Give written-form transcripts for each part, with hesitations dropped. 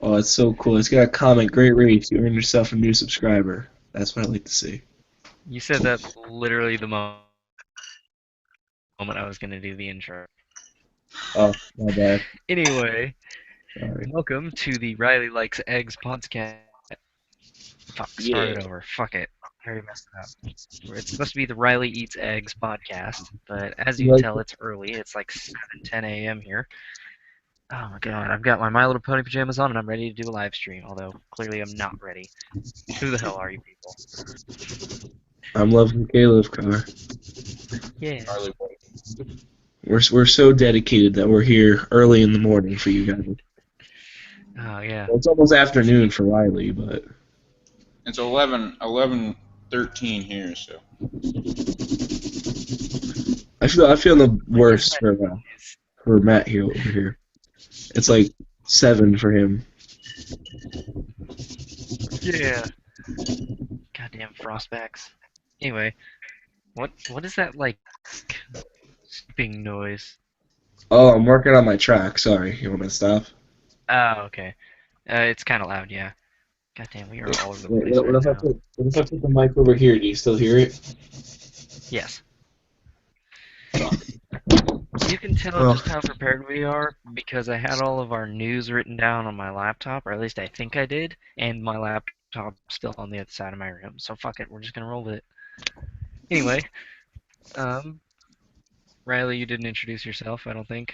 Oh, it's so cool. It's got a comment, great race. You earned yourself a new subscriber. That's what I like to see. You said that literally the moment I was going to do the intro. Oh, my bad. Anyway, Sorry. welcome to the Riley Likes Eggs podcast. Fuck, start Yeah. it over. Fuck it. I already messed it up. It's supposed to be the Riley Eats Eggs podcast, but as you You can like tell, it's early. It's like 7:10 a.m. here. Oh my god, I've got my My Little Pony pajamas on and I'm ready to do a live stream, although clearly I'm not ready. Who the hell are you people? I'm loving KLove Car. Yeah. Harley Boy. We're so dedicated that we're here early in the morning for you guys. Oh yeah. Well, it's almost afternoon for Riley, but It's 11:13 here, so. I feel the What is worst that noise? for Matt here over here. It's like 7 for him. Yeah. Goddamn frostbacks. Anyway, what is that like beeping noise? Oh, I'm working on my track. Sorry, you want me to stop? Oh, okay. It's kind of loud, yeah. Goddamn, we are all over the Wait, place right now. what if I put the mic over here? Do you still hear it? Yes. You can tell Oh, just how prepared we are because I had all of our news written down on my laptop, or at least I think I did, and my laptop's still on the other side of my room. So fuck it, we're just gonna roll with it. Anyway, um, Riley, you didn't introduce yourself, I don't think.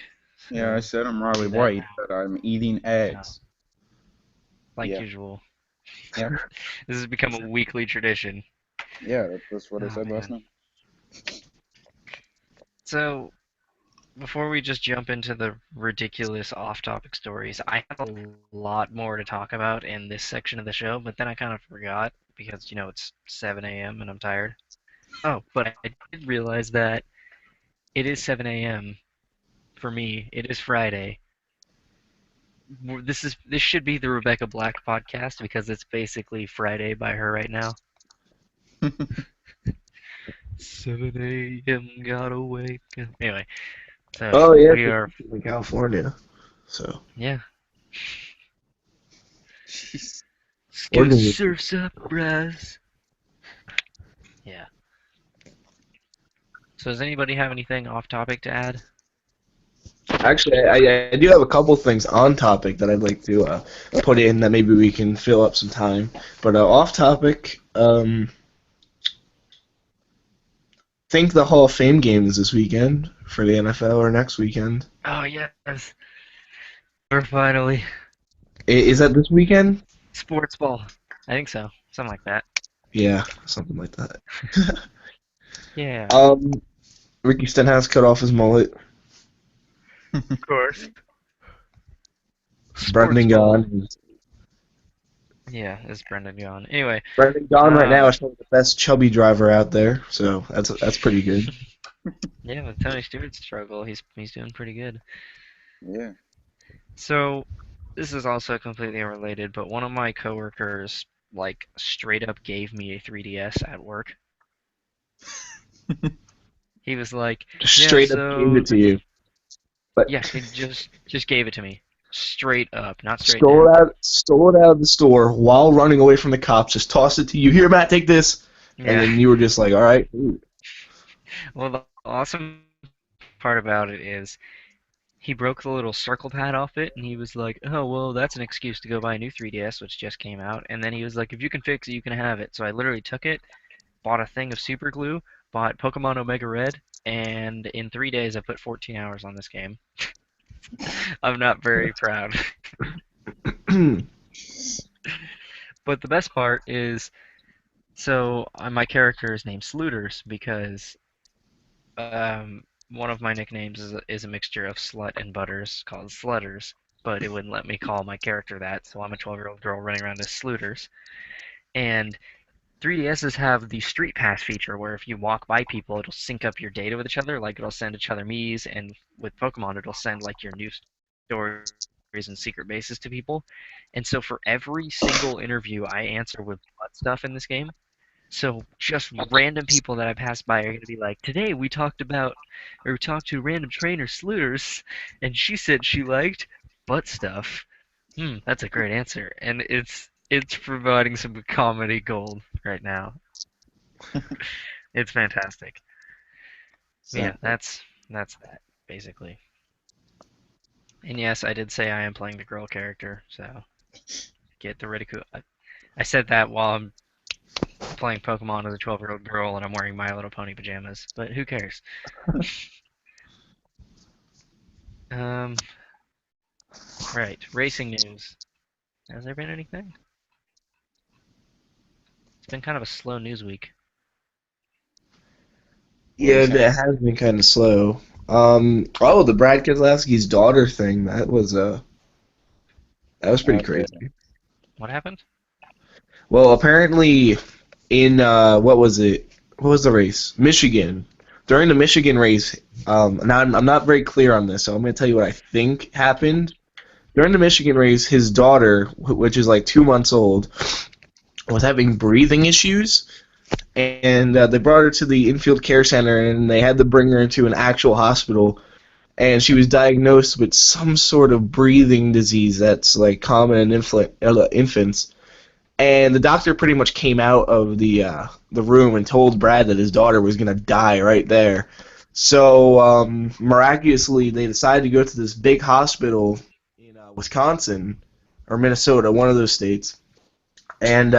Yeah, I So said I'm we'll Harley do that White, now, but I'm eating uh, eggs. like Yeah. usual. Yep. This has become a weekly tradition. Yeah, that's what I Oh said last man. night. So before we just jump into the ridiculous off-topic stories, I have a lot more to talk about in this section of the show, but then I kind of forgot because, it's 7 a.m. and I'm tired. Oh, but I did realize that it is 7 a.m. for me. It is Friday. This should be the Rebecca Black podcast because it's basically Friday by her right now. 7 a.m. gotta wake up. Anyway, so oh yeah, we 'cause are, she's in California. So yeah. Jeez. Let's go Oregon. surf's up, bros. Yeah. So does anybody have anything off topic to add? Actually, I do have a couple things on topic that I'd like to put in that maybe we can fill up some time. But off topic, think the Hall of Fame game is this weekend for the NFL or next weekend. Oh yes, we're finally Is that this weekend? sports ball. I think so, something like that. Yeah, something like that. Yeah, um, Ricky Stenhouse cut off his mullet. of course. Sports Brendan ball. Gaughan. Yeah, it's Brendan Gaughan. Anyway, Brendan Gaughan right now um, is probably the best chubby driver out there, so that's pretty good. yeah, with Tony Stewart's struggle, he's doing pretty good. Yeah. So this is also completely unrelated, but one of my coworkers like straight up gave me a 3DS at work. He was like, Just "Yeah, straight up gave so it to you. But yeah, he just gave it to me, straight up, not straight stole down." stole it out of the store while running away from the cops. Just tossed it to you. Here, Matt, take this. And Yeah. then you were just like, all right. Ooh. Well, the awesome part about it is he broke the little circle pad off it, and he was like, "Oh, well, that's an excuse to go buy a new 3DS, which just came out." And then he was like, "If you can fix it, you can have it." So I literally took it, bought a thing of super glue, bought Pokemon Omega Red, and in 3 days I put 14 hours on this game. I'm not very proud. But the best part is, so my character is named Slooters because one of my nicknames is a mixture of slut and butters called Slutters, but it wouldn't let me call my character that, so I'm a 12-year-old girl running around as Slooters. And 3DSs have the Street Pass feature where if you walk by people, it'll sync up your data with each other, like it'll send each other Mii's, and with Pokemon, it'll send like your new stories and secret bases to people. And so for every single interview I answer with butt stuff in this game, so just random people that I pass by are going to be like, today we talked to random trainer Slooters, and she said she liked butt stuff. That's a great answer, and it's providing some comedy gold right now. It's fantastic. Yeah, Exactly. that's that basically. And yes, I did say I am playing the girl character, so get the ridicule. I said that while I'm playing Pokemon as a 12-year-old girl and I'm wearing My Little Pony pajamas, but who cares? Um, right, racing news. Has there been anything? It's been kind of a slow news week. What Yeah, was that happening? has been kind of slow. Oh, the Brad Keselowski's daughter thing. That was pretty Yeah. crazy. What happened? Well, apparently in what was it? What was the race? Michigan. During the Michigan race, now I'm not very clear on this, so I'm going to tell you what I think happened. During the Michigan race, his daughter, which is like 2 months old, was having breathing issues, and they brought her to the infield care center, and they had to bring her into an actual hospital, and she was diagnosed with some sort of breathing disease that's like common in infants. And the doctor pretty much came out of the room and told Brad that his daughter was gonna die right there. So miraculously, they decided to go to this big hospital in Wisconsin or Minnesota, one of those states, and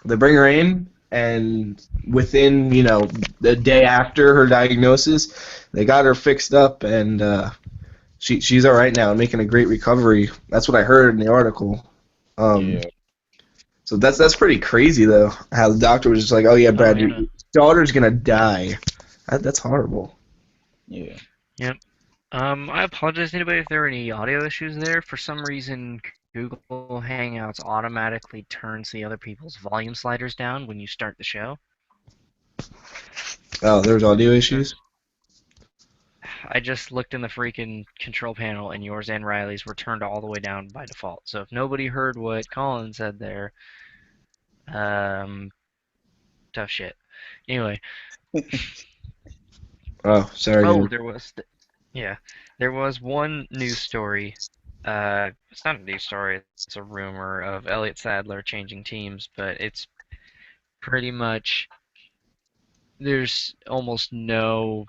they bring her in. And within, the day after her diagnosis, they got her fixed up, and she's all right now and making a great recovery. That's what I heard in the article. Um, Yeah. so that's pretty crazy though. How the doctor was just like, "Oh yeah, Oh Brad, your yeah. daughter's gonna die." That's horrible. Yeah. Yep. I apologize to anybody if there were any audio issues there. For some reason, Google Hangouts automatically turns the other people's volume sliders down when you start the show. Oh, there's audio So issues. I just looked in the freaking control panel, and yours and Riley's were turned all the way down by default. So if nobody heard what Colin said there, um, tough shit. Anyway, Oh, sorry, oh, dude. yeah, there was one news story. It's not a news story. It's a rumor of Elliott Sadler changing teams, but it's pretty much there's almost no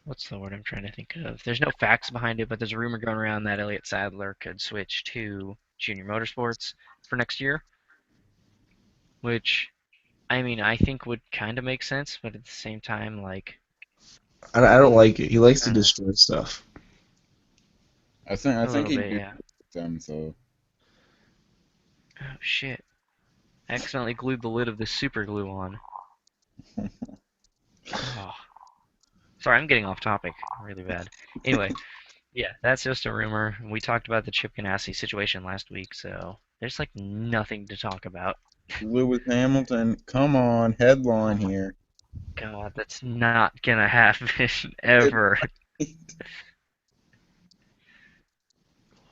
what's the word I'm trying to think of? There's no facts behind it, but there's a rumor going around that Elliott Sadler could switch to Junior Motorsports for next year, which I mean I think would kind of make sense, but at the same time, like I don't like it. He likes I to don't know, destroy stuff. I a think little he bit, knew yeah. them, so Oh shit! I accidentally glued the lid of this super glue on. Oh, sorry, I'm getting off topic really bad. Anyway, yeah, that's just a rumor. We talked about the Chip Ganassi situation last week, so there's like nothing to talk about. Lewis Hamilton, come on, Oh headline my here. God, that's not gonna happen It- ever.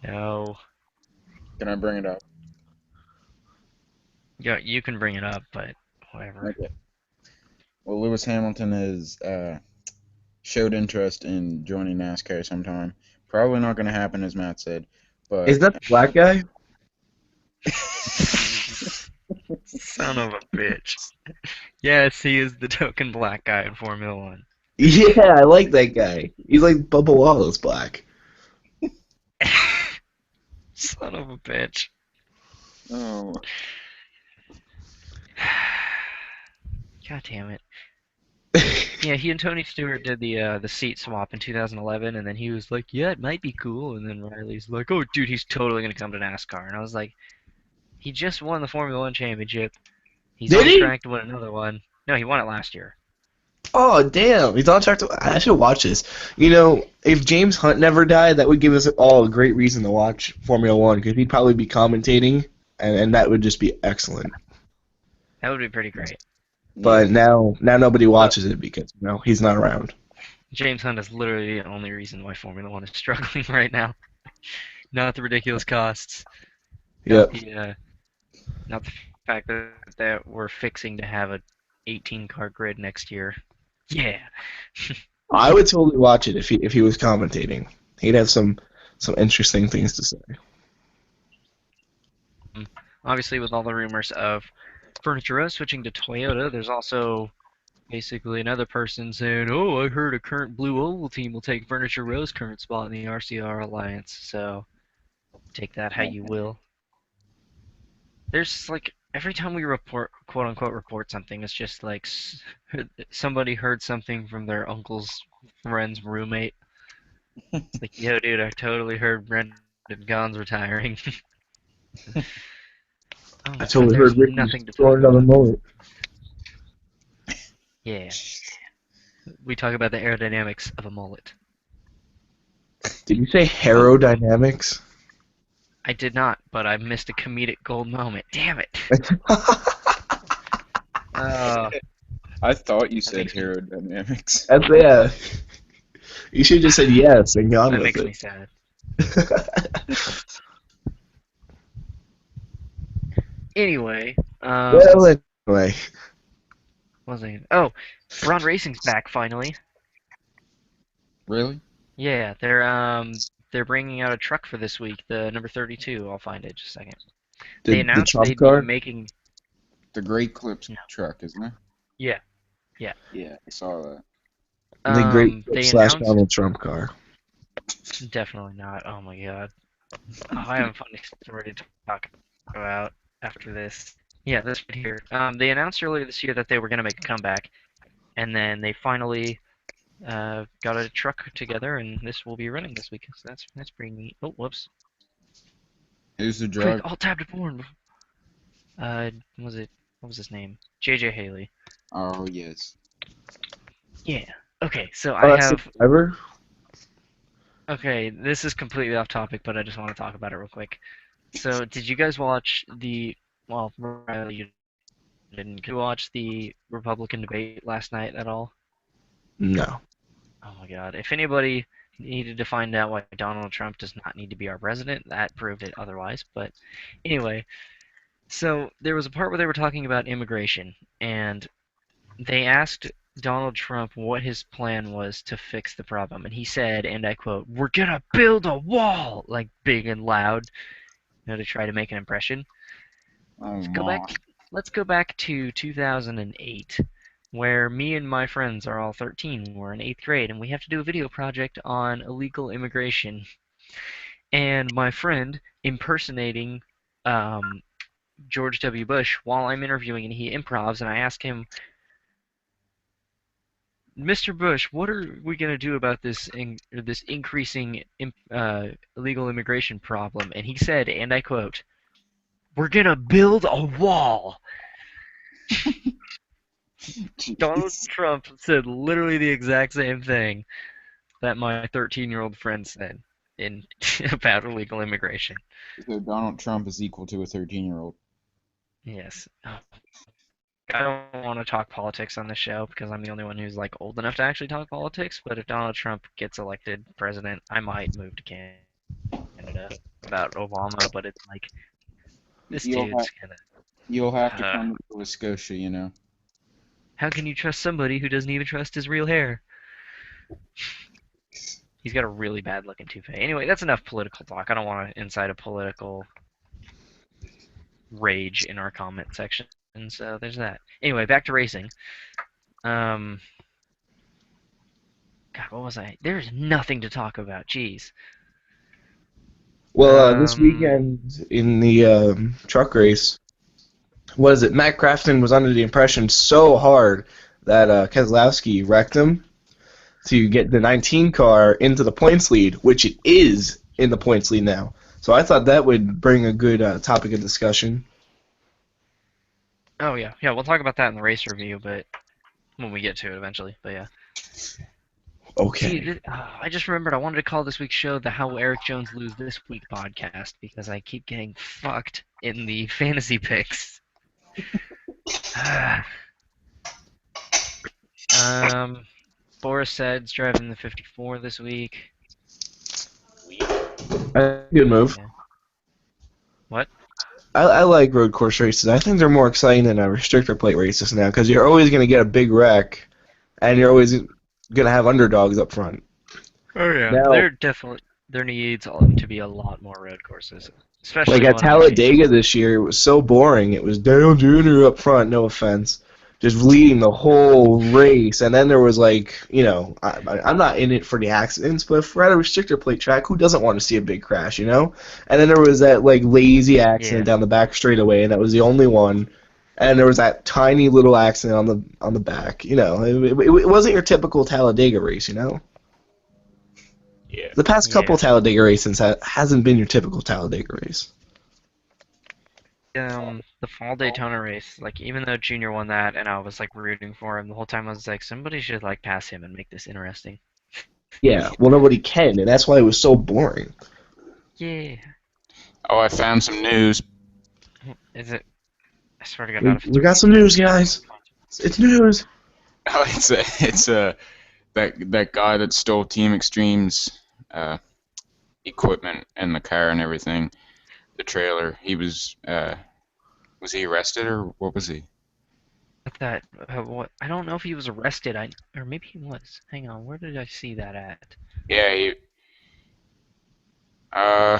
No. Can I bring it up? Yeah, you can bring it up, but whatever. Okay. Well, Lewis Hamilton has showed interest in joining NASCAR sometime. Probably not going to happen, as Matt said, Is but that the black guy? Son of a bitch. Yes, he is the token black guy in Formula One. Yeah, I like that guy. He's like Bubba Wallace black. Son of a bitch. oh, God damn it. Yeah, he and Tony Stewart did the seat swap in 2011, and then he was like, "Yeah, it might be cool." And then Riley's like, "Oh, dude, he's totally gonna come to NASCAR." And I was like, "He just won the Formula One championship. He's Did on he? track to win another one." No, he won it last year. Oh damn, he's on track to. I should watch this. If James Hunt never died, that would give us all a great reason to watch Formula One because he'd probably be commentating, and that would just be excellent. That would be pretty great. But yeah. now nobody But watches it because he's not around. James Hunt is literally the only reason why Formula One is struggling right now. Not the ridiculous costs, not Yep. not the fact that we're fixing to have a 18 car grid next year. Yeah. I would totally watch it if he was commentating. He'd have some some interesting things to say. Obviously, with all the rumors of Furniture Row switching to Toyota, there's also basically another person saying, "Oh, I heard a current Blue Oval team will take Furniture Row's current spot in the RCR Alliance." So take that how you will. There's like every time we report, quote unquote, report something, it's just like somebody heard something from their uncle's friend's roommate. It's like, yo, dude, I totally heard Brendan Gaughan's retiring. Oh my I god, totally there's heard Ricky's nothing to talk throwing another about. mullet. Yeah, we talk about the aerodynamics of a mullet. Did you say aerodynamics? I did not, but I missed a comedic gold moment. Damn it! I thought you said makes me- aerodynamics. Yeah. You should have just said yes and gone that with makes it. me sad. Anyway, Well, anyway. what was I? Oh, Braun Racing's back finally. Really? Yeah, they're bringing out a truck for this week, the number 32. I'll find it just a second. They The announced Trump they'd car? be making. The Great Clips No. truck, isn't it? Yeah. Yeah, I saw that. The great They slash announced. Donald Trump car. Definitely not. Oh my god. Oh, I have a funny story to talk about after this. Yeah, this right here. They announced earlier this year that they were going to make a comeback, and then they finally got a truck together, and this will be running this week. So that's pretty neat. Oh, whoops. Who's the Quick, driver? alt tab to porn. Was it? What was his name? JJ Haley. Oh, yes. Yeah. Okay, so Oh, I that's the have. driver? Okay, this is completely off topic, but I just want to talk about it real quick. So, did you guys watch the? Well, Riley, you didn't. Did you watch the Republican debate last night at all? No. Oh my God! If anybody needed to find out why Donald Trump does not need to be our president, that proved it otherwise. But anyway, so there was a part where they were talking about immigration, and they asked Donald Trump what his plan was to fix the problem, and he said, and I quote, "We're gonna build a wall," like big and loud, to try to make an impression. Oh, Let's go back to 2008, where me and my friends are all 13. We're in 8th grade, and we have to do a video project on illegal immigration. And my friend impersonating George W. Bush while I'm interviewing, and he improvs, and I ask him, "Mr. Bush, what are we going to do about this increasing illegal immigration problem?" And he said, and I quote, "We're going to build a wall." Donald Trump said literally the exact same thing that my 13-year-old friend said in about illegal immigration. So Donald Trump is equal to a 13-year-old. Yes. I don't want to talk politics on the show because I'm the only one who's like old enough to actually talk politics, but if Donald Trump gets elected president, I might move to Canada. About Obama, but it's like this You'll dude's have- gonna. You'll have to come to Nova Scotia, you know. How can you trust somebody who doesn't even trust his real hair? He's got a really bad looking toupee. Anyway, that's enough political talk. I don't want to incite a political rage in our comment section. And so there's that. Anyway, back to racing. God, what was I? There's nothing to talk about. Jeez. Well, this weekend in the truck race, what is it? Matt Crafton was under the impression so hard that Keselowski wrecked him to get the 19 car into the points lead, which it is in the points lead now. So I thought that would bring a good topic of discussion. Oh yeah, we'll talk about that in the race review, but when we get to it eventually. But yeah. Okay. See, I just remembered I wanted to call this week's show the How Will Eric Jones Lose This Week podcast because I keep getting fucked in the fantasy picks. Boris Said's driving the 54 this week. Good move. Yeah. What? I like road course races. I think they're more exciting than restrictor plate races now because you're always going to get a big wreck, and you're always going to have underdogs up front. Oh yeah, Now- they're definitely. there needs to be a lot more road courses, Like especially at one of these teams. Talladega this year, it was so boring. It was Dale Jr. up front, no offense, just leading the whole race. And then there was like, I'm not in it for the accidents, but if we're at a restrictor plate track, who doesn't want to see a big crash, you know? And then there was that like lazy accident Yeah. down the back straightaway, and that was the only one. And there was that tiny little accident on the back. It wasn't your typical Talladega race, you know. Yeah. The past couple Yeah. Talladega races hasn't been your typical Talladega race. The fall Daytona race, like even though Junior won that and I was like rooting for him the whole time, I was like, somebody should like pass him and make this interesting. Yeah, well, nobody can, and that's why it was so boring. Yeah. Oh, I found some news. Is it? I swear to God, not if it's We got some news, guys. It's news. Oh, it's that guy that stole Team Extreme's equipment and the car and everything, the trailer. He was he arrested or what was he? that. What? I don't know if he was arrested. Or maybe he was. Hang on, where did I see that at? Yeah, uh,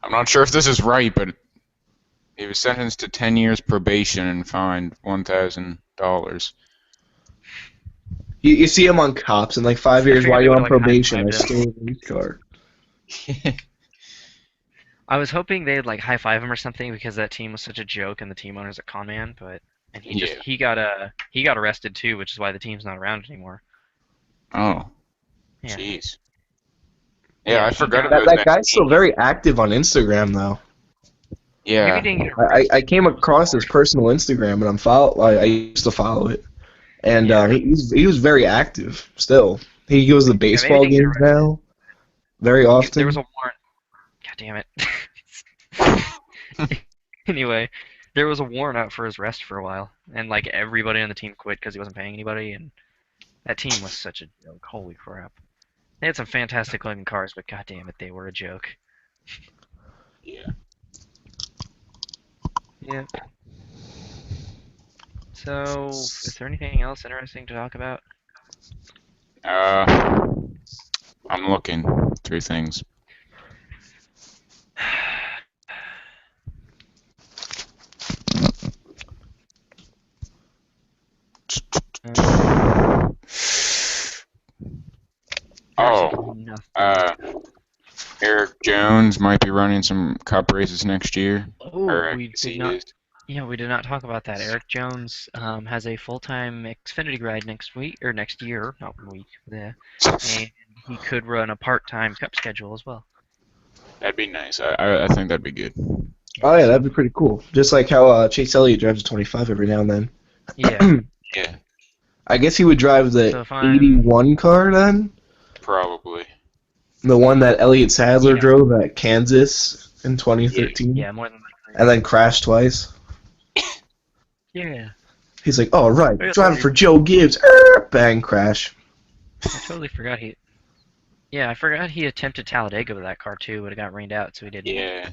I'm not sure if this is right, but he was sentenced to 10 years probation and fined $1,000. You see him on Cops in like 5 years I while figured they you're would on like probation. I high-five him. stole a police car. I was hoping they'd like high five him or something because that team was such a joke and the team owner's a con man, and Yeah. he got arrested too, which is why the team's not around anymore. Oh, Yeah. jeez. Yeah, Yeah, I he forgot got- about That guy's still very active on Instagram, though. Maybe Yeah, he didn't get I arrested. came across his personal Instagram, and I used to follow it, and Yeah. he was very active still. He goes to baseball maybe they get games now, very often. There was a warrant. God damn it. Anyway, there was a warrant out for his arrest for a while, and like everybody on the team quit because he wasn't paying anybody, and that team was such a joke. Holy crap. They had some fantastic looking cars, but god damn it, they were a joke. yeah. Yeah. So, is there anything else interesting to talk about? I'm looking through things. Oh, Nothing. Eric Jones might be running some cup races next year. Oh, Or I we guess he did not. is. Yeah, we did not talk about that. Eric Jones has a full-time Xfinity ride next week or next year, not week. Yeah, and he could run a part-time Cup schedule as well. That'd be nice. I think that'd be good. Oh yeah, that'd be pretty cool. Just like how Chase Elliott drives a 25 every now and then. Yeah. Yeah, I guess he would drive the So if I'm- 81 car then, probably. the one that Elliott Sadler Yeah. drove at Kansas in 2013, Yeah, more than likely. and then crashed twice. Yeah, He's like, "Oh right, I driving totally- for Joe Gibbs." Bang, crash. I totally forgot he. Yeah, I forgot he attempted Talladega with that car too, but it got rained out, so he didn't Yeah.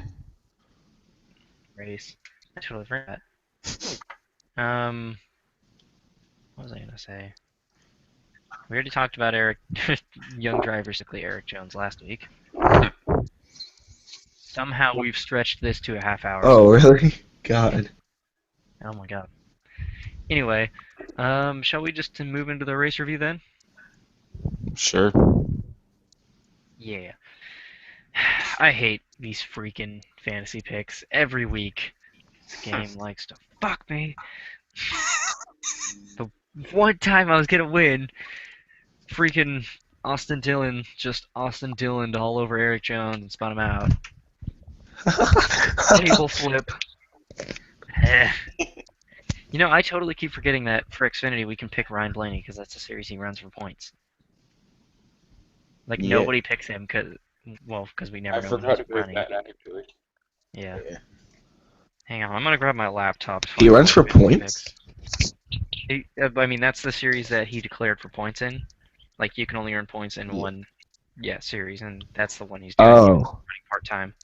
race. I totally forgot. What was I gonna say? We already talked about Eric, young driver, basically Eric Jones last week. Somehow we've stretched this to a half hour. Oh really? God. Oh my god. Anyway, shall we just move into the race review then? Sure. Yeah. I hate these freaking fantasy picks every week. This game likes to fuck me. The one time I was gonna win, freaking Austin Dillon just Austin Dillon'd all over Eric Jones and spun him out. Table flip. Eh. You know, I totally keep forgetting that for Xfinity we can pick Ryan Blaney because that's the series he runs for points. Like Yeah. nobody picks him because we never know when he's running. actually. Yeah. Yeah. Hang on, I'm gonna grab my laptop. to He find runs all for the fantasy points? picks. I mean, that's the series that he declared for points in. Like, you can only earn points in one, series, and that's the one he's doing. Oh. Part time.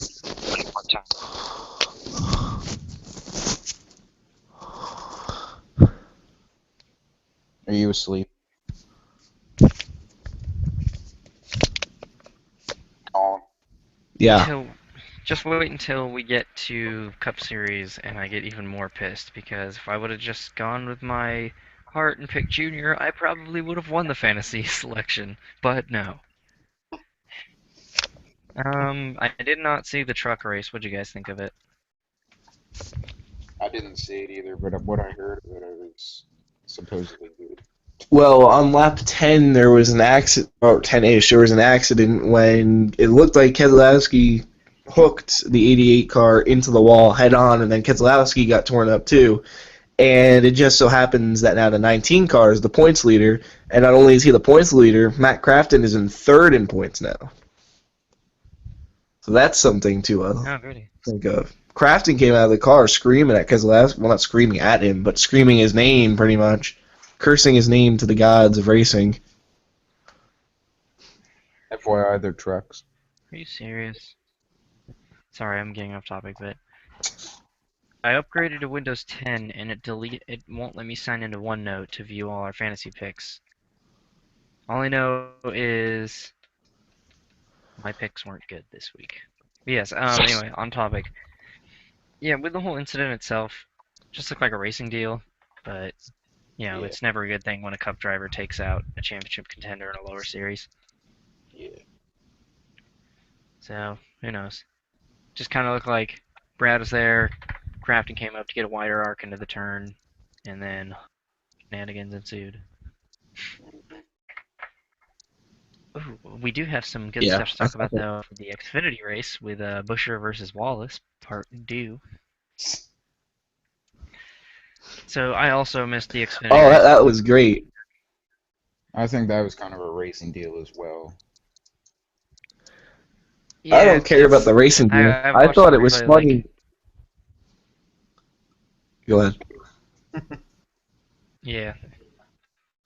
Are you asleep? Yeah. Just wait until we get to Cup Series and I get even more pissed, because if I would have just gone with my heart and picked Junior, I probably would have won the fantasy selection. But no. I did not see the truck race. What'd you guys think of it? I didn't see it either, but what I heard of it, it was supposedly good. Well, on lap 10, there was an accident, or 10-ish, there was an accident when it looked like Keselowski hooked the 88 car into the wall head on, and then Keselowski got torn up too. And it just so happens that now the 19 car is the points leader, and not only is he the points leader, Matt Crafton is in third in points now. So that's something to Oh, goody. think of. Crafton came out of the car screaming at Keselowski, well, not screaming at him, but screaming his name pretty much, cursing his name to the gods of racing. FYI, they're trucks. Are you serious? Sorry, I'm getting off topic, but I upgraded to Windows 10 and it won't let me sign into OneNote to view all our fantasy picks. All I know is my picks weren't good this week. But yes, anyway, on topic. Yeah, with the whole incident itself, just looked like a racing deal, but Yeah. it's never a good thing when a cup driver takes out a championship contender in a lower series. Yeah. So, who knows? Just kind of looked like Brad was there, Crafton came up to get a wider arc into the turn, and then shenanigans ensued. Ooh, we do have some good stuff to talk about, though, for the Xfinity race with Buescher versus Wallace, part 2. So I also missed the Xfinity Oh, race. that was great. I think that was kind of a racing deal as well. Yeah, I don't care about the racing deal. I thought it was funny. Like... Go ahead. Yeah.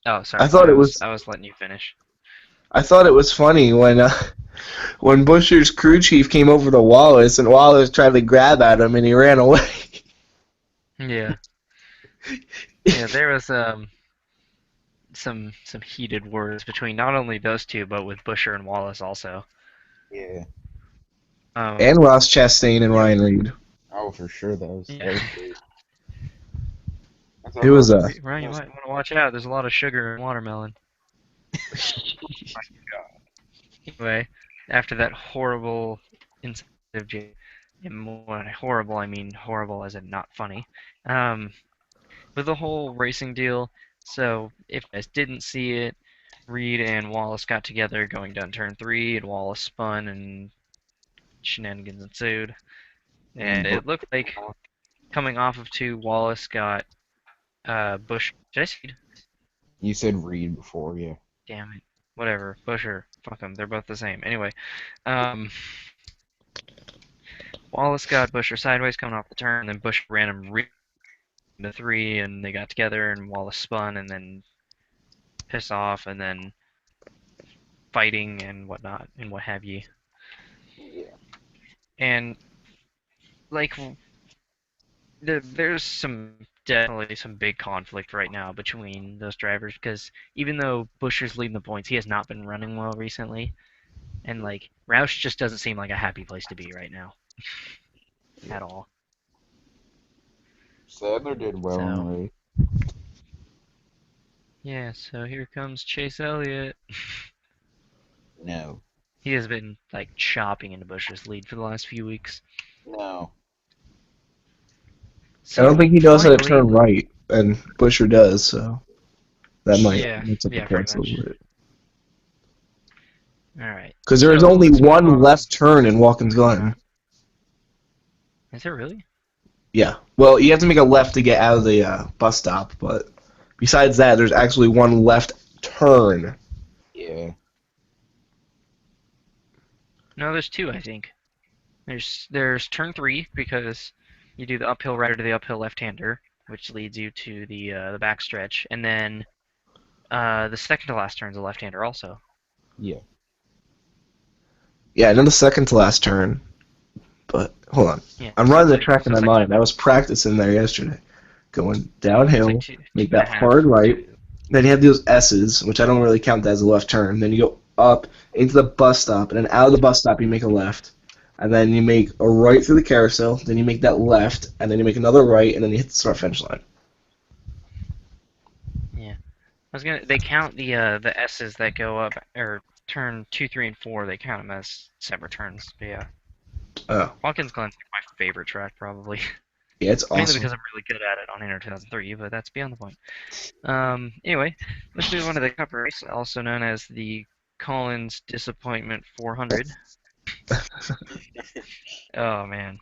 Oh, sorry. I thought it was. I was letting you finish. I thought it was funny when Buescher's crew chief came over to Wallace and Wallace tried to grab at him and he ran away. Yeah. Yeah, there was some heated words between not only those two, but with Buescher and Wallace also. Yeah. And Ross Chastain and Ryan Reed. Oh, for sure, that was great. It was Ryan, you might want to watch out. There's a lot of sugar in watermelon. Anyway, after that horrible incident, and when horrible, I mean horrible as in not funny. With the whole racing deal, so if you guys didn't see it, Reed and Wallace got together going down turn 3, and Wallace spun, and shenanigans ensued. And it looked like coming off of 2, Wallace got Bush. Did I say? You said Reed before, yeah. Damn it. Whatever. Buescher. Fuck them. They're both the same. Anyway, Wallace got Buescher sideways coming off the turn, and then Buescher ran him into 3, and they got together, and Wallace spun, and then pissed off, and then fighting and whatnot, and what have ye. Yeah. And, like, there's definitely some big conflict right now between those drivers, because even though Buescher's leading the points, he has not been running well recently, and like Roush just doesn't seem like a happy place to be right now at all. Sadler did well in the race. Yeah, so here comes Chase Elliott. No. He has been like chopping into Buescher's lead for the last few weeks. No. I don't think he knows how to turn right, and Buescher does, so that might mix up the points a little bit. Alright. Because there is only one left turn in Watkins Glen. Is there really? Yeah. Well, you have to make a left to get out of the bus stop, but besides that, there's actually one left turn. Yeah. No, there's 2, I think. There's turn 3, because you do the uphill righter to the uphill left-hander, which leads you to the backstretch, and then the second to last turn is a left-hander also. Yeah. Yeah, I know the second to last turn, but hold on. Yeah, I'm running the track in my mind. I was practicing there yesterday. Going downhill, make that hard right. Then you have those S's, which I don't really count as a left turn. Then you go up into the bus stop, and then out of the bus stop you make a left. and then you make a right through the carousel, then you make that left, and then you make another right, and then you hit the start finish line. Yeah. They count the S's that go up or turn 2, 3, and 4. They count them as separate turns. But yeah. Oh, Watkins Glen's my favorite track probably. yeah, it's Mainly awesome. because I'm really good at it on Inter 2003, but that's beyond the point. Anyway, let's move on to the Cup race, also known as the Colin's Disappointment 400. Oh man,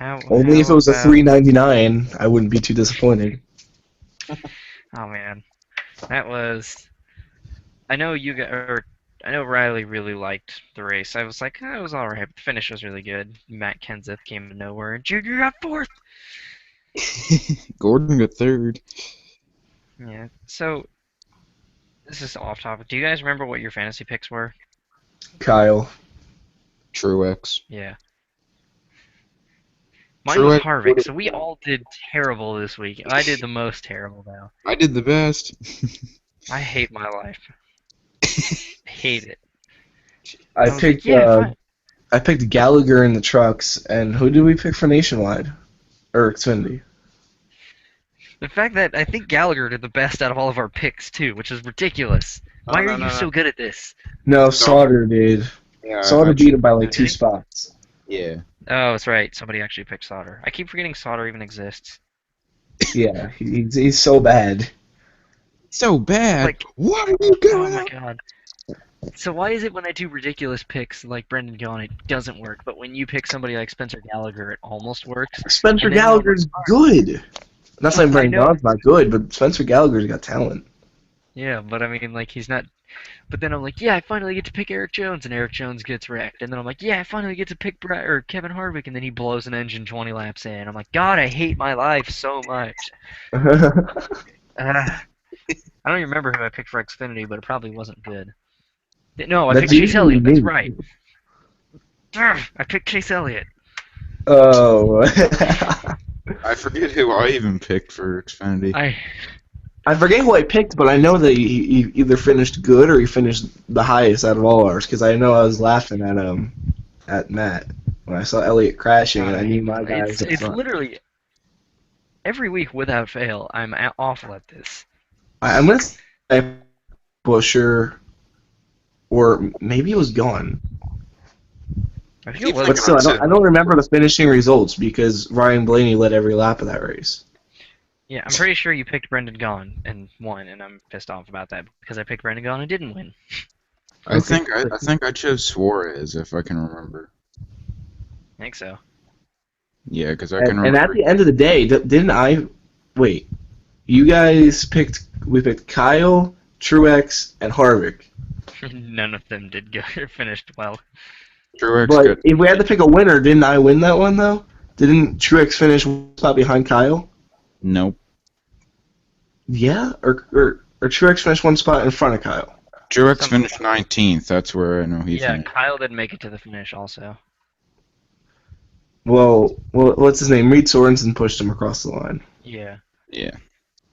Only if it how was a about? $3.99, I wouldn't be too disappointed. Oh man, that was. I know you got, or I know Riley really liked the race. I was like, oh, it was all right, but the finish was really good. Matt Kenseth came to nowhere, and Junior got fourth. Gordon got third. Yeah. So this is off topic. Do you guys remember what your fantasy picks were? Kyle. Truex. Yeah. Mine was Truex Harvick, would've- so we all did terrible this week. I did the most terrible though. I did the best. I hate my life. Hate it. I was picked like, yeah, fine. I picked Gallagher in the trucks, and who did we pick for Nationwide? Or Xfinity? The fact that I think Gallagher did the best out of all of our picks too, which is ridiculous. Why are you so good at this? No, Sauter did. Yeah, Sauter beat him by like Did 2 he? spots. Yeah. Oh, that's right. Somebody actually picked Sauter. I keep forgetting Sauter even exists. Yeah, he's so bad. So bad. Like, what are you oh doing? my god. So why is it when I do ridiculous picks like Brendan Gaughan, it doesn't work, but when you pick somebody like Spencer Gallagher, it almost works? Spencer And then Gallagher's good. I'm not saying I Brendan know. Gaughan's not good, but Spencer Gallagher's got talent. Yeah, but I mean, like, he's not. But then I'm like, yeah, I finally get to pick Eric Jones, and Eric Jones gets wrecked. And then I'm like, yeah, I finally get to pick Kevin Harvick, and then he blows an engine 20 laps in. I'm like, God, I hate my life so much. I don't even remember who I picked for Xfinity, but it probably wasn't good. No, I That's picked Chase usually Elliott. That's me. right. I picked Chase Elliott. Oh. I forget who I even picked for Xfinity. I forget who I picked, but I know that he either finished good or he finished the highest out of all ours, because I know I was laughing at Matt when I saw Elliott crashing, and I knew my guy was up It's front. literally every week without fail. I'm awful at this. I'm gonna say Busher, or maybe it was gone. I think it was. But still, I don't remember the finishing results because Ryan Blaney led every lap of that race. Yeah, I'm pretty sure you picked Brendan Gaughan and won, and I'm pissed off about that because I picked Brendan Gaughan and didn't win. I think I chose Suarez if I can remember. I think so. Yeah, because I can And at remember. the end of the day, didn't I? Wait, you guys picked. We picked Kyle, Truex, and Harvick. None of them did good or finished well. Truex But got if we had to pick a winner, didn't I win that one though? Didn't Truex finish one spot behind Kyle? nope. Yeah, or Truex finished one spot in front of Kyle. Truex finished 19th. That's where I know he Yeah, finished. Kyle didn't make it to the finish also. Well, what's his name? Reed Sorensen pushed him across the line. Yeah. Yeah.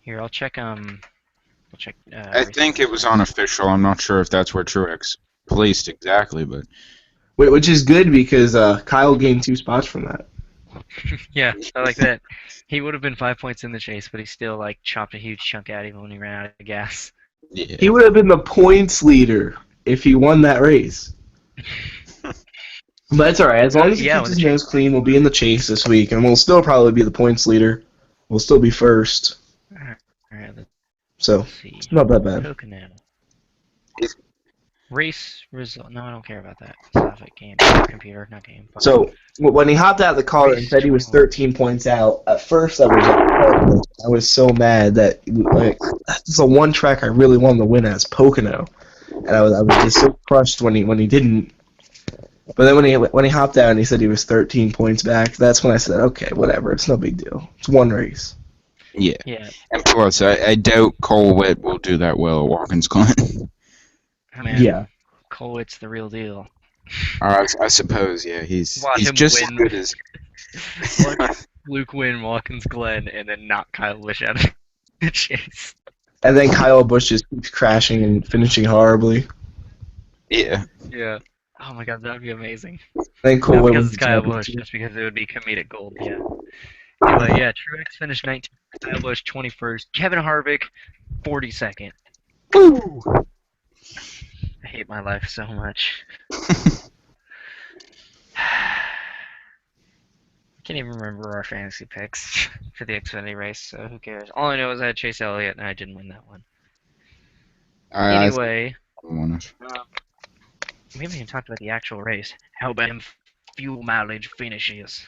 Here, I'll check. We'll check. I think it was unofficial. I'm not sure if that's where Truex placed exactly, but Which is good because Kyle gained 2 spots from that. Yeah, I like that. He would have been 5 points in the chase, but he still like chopped a huge chunk out of him when he ran out of gas. yeah. He would have been the points leader if he won that race. But it's alright. As long as he Yeah, keeps when his nose clean, we'll be in the chase this week, and we'll still probably be the points leader. We'll still be first. Alright, let's So, see. it's not that bad. Pocono. Race result. No, I don't care about that. Stop it. Game. Computer, not game. Fuck. So, when he hopped out of the car and said he was 13 points out, at first I was so mad that, like, that's the one track I really wanted to win as Pocono. And I was just so crushed when he didn't. But then when he hopped out and he said he was 13 points back, that's when I said, okay, whatever, it's no big deal. It's one race. Yeah. Yeah. And plus, I doubt Cole Witt will do that well at Watkins Glen. Man, Yeah. Cole's the real deal. I suppose, yeah. He's Watch him just as win. good as. Watch Luke win Watkins Glen and then knock Kyle Busch out of the chase. And then Kyle Busch just keeps crashing and finishing horribly. Yeah. Yeah. Oh my god, that would be amazing. I think Not Colin because was it's the Kyle Busch, championship. just because it would be comedic gold. Yeah. Anyway, yeah, Truex finished 19th, Kyle Busch 21st, Kevin Harvick 42nd. Woo! I hate my life so much. I can't even remember our fantasy picks for the Xfinity race, so who cares? All I know is I had Chase Elliott and I didn't win that one. I Anyway, won it. we haven't even talked about the actual race. How about them fuel mileage finishes?